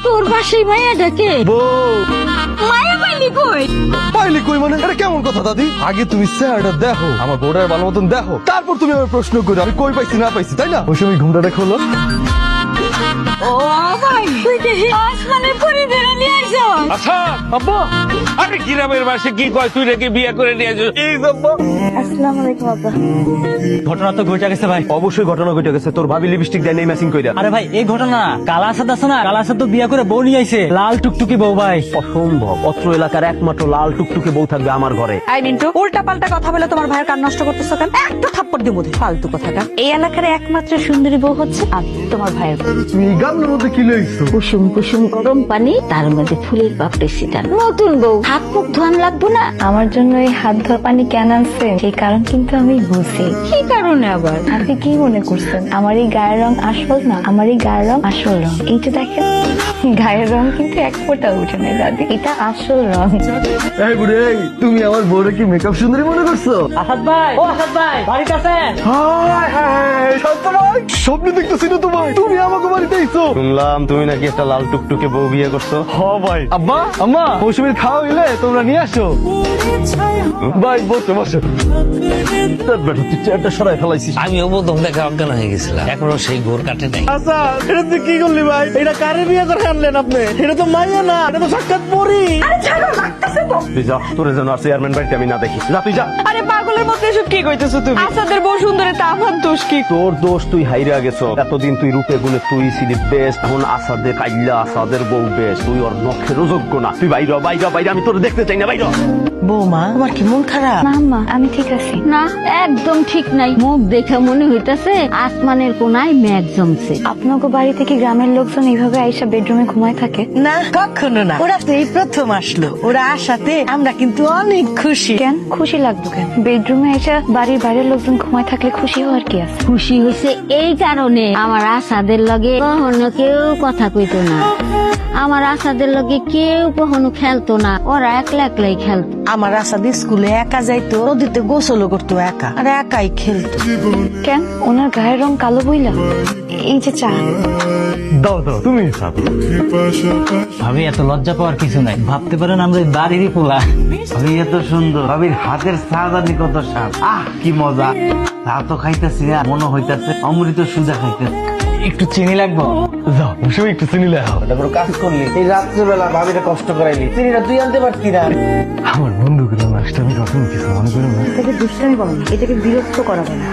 তোর পাশেই মায়াটাকে বউ মায়া পাইলি কই মানে এটা কেমন কথা দাদি? আগে তুমি চেহারাটা দেখো, আমার বউটার ভালো মতন দেখো, তারপর তুমি আমার প্রশ্ন করো আমি কই পাইছি না পাইছি, তাই না? ওই সময় ঘুমটা খোলো। ও ভাই তুই দেখি আসমানের পরি ধরে নিয়ে আইছো। আচ্ছা আব্বা, আরে গ্রামের বাসে কি কয় তুই নাকি বিয়ে করে নিয়ে আসিস? এই আব্বা, আসসালামু আলাইকুম আব্বা। ঘটনা তো ঘটে গেছে ভাই। অবশ্যই ঘটনা ঘটে গেছে, তোর ভাবি লিপস্টিক দেয় নেই ম্যাচিং কইরা। আরে ভাই এই ঘটনা না, কালাসাদ আছে না, কালাসাদ তো বিয়া করে বউ নিয়ে আইছে, লাল টুকটুকি বউ ভাই। অসম্ভব, অত্র এলাকার একমাত্র লাল টুকটুকে বউ থাকবে আমার ঘরে। আই মিন্টু, উল্টা পাল্টা কথা বলে তোমার ভাইয়ের কান নষ্ট করতেছো কেন? একটা থাপ্পড় দিব বোধ ফালতু কথাটা। এই এলাকার একমাত্র সুন্দরী বউ হচ্ছে তোমার ভাইয়ের বউ। তুমি এই গানের মধ্যে কি লইছো? কুসুম কুসুম গরম পানি, তার মধ্যে ফুলের পাপড়ি ছিটান। নতুন বউ, হাত মুখ ধোয়ান লাগবো না? আমার জন্য এই হাত ধোয়া পানি কেন আনছে সেই কারণ কিন্তু আমি বুঝি। কি কারণে আবার? আপনি কি মনে করছেন আমার এই গায়ের রং আসল না? আমার এই গায়ের রং আসল রং। এই যে দেখেন গায়ের রং কিন্তু এক ফোঁটা উঠে নেই দাদি, এটা আসল রং। এই বুড়ি, তুমি আমার বউরে কি মেকআপ সুন্দরী মনে করছো? আসাদ ভাই, ও আসাদ ভাই, বাড়িতে আছেন? স্বপ্নে দেখতেছি না তোমার, তুমি আমাকে বাড়িতে আইছো। শুনলাম তুমি নাকি একটা লাল টুকটুকে বউ বিয়ে করছো। হ ভাই। আব্বা আম্মা, মৌসুমীর খাওয়া হইলে তোমরা নিয়ে আসো। ভাই বসো বসো। বেটা তুই চেয়ারটা সরাই ফেলাইছিস। আমিও প্রথম দেখা অজ্ঞান হয়ে গেছিলাম, এখনো সেই ঘোর কাটে নাই। আচ্ছা এটা তুই কি করলি ভাই? এটা কারে বিয়ে করে আনলেন আপনি? এটা তো মাইয়া না, এটা তো সাক্ষাৎ পরি। তুই যা, তোরে যেন আর চেয়ারম্যান বাড়িতে আমি না দেখি। যা তুই যা। আরে পাগলের মতো এসব কি কইতেছো তুমি? আসাদের বউ সুন্দরী, তা আমার দোষ কি? তোর দোষ, তুই হাইরা গেছো। এতদিন তুই রূপে গুণে তুই ছিলি বেস্ট, এখন আসাদে কাইল্লা আসাদের বউ বেস্ট, তুই ওর নখেরও যোগ্য না। তুই বাইরে বাইরে বাইরে, আমি তোর দেখতে চাই না, বাইরে। বৌমা তোমার কি মন খারাপ? না আম্মা, আমি ঠিক আছি। না একদম ঠিক নাই, মুখ দেখে মনে হইতাছে আসমানের কোনায় মেঘ জমছে। আপনাকে বাড়ি থেকে গ্রামের লোকজন এইভাবে আইসা বেডরুমে ঘুমায় থাকে? না কখনো না, ওরা তো এই প্রথম আসলো। ওরা আসাতে আমরা কিন্তু অনেক খুশি। কেন খুশি লাগবে কেন? বেডরুমে আইসা বাড়ির বাইরের লোকজন ঘুমায় থাকলে খুশি হওয়ার কি আছে? খুশি হয়েছে এই কারণে, আমার আসাদের লগে কখনো কেউ কথা কইতো না, আমার আসাদের লগে কেউ কখনো খেলতো না, ওরা একলা একলাই খেলতো। আমার আসাদ স্কুলে একা যাইতো, নদীতে গোসলও করতো একা, আর একাই খেলতো। কেন ওনার গায়ের রং কালো বইলা? এই যে চা দাও দাও, তুমি খাও। ভাবি এত লজ্জা পাওয়ার কিছু নাই, ভাবতে পারেন আমরা এই বাড়িরই পোলা। ভাবি এত সুন্দর, ভাবির হাতের সাজানি কত স্বাদ, আহ কি মজা। তা তো খাইতেছি না, মনে হইতাছে অমৃত সুজা খাইতেছে। একটু চিনি লাগবো? যাও বসে একটু চিনি লেখাও। এটা কোনো কাজ করলি? এই রাত্রেবেলা ভাবিটা কষ্ট করাইলি, চিনিটা তুই আনতে পারতি না। আমার বন্ধু গুলো আসতে আমি কখন কিছু মনে করি না। এটাকে দুষ্টামি বলো না, এটাকে বিরক্ত করাবো না।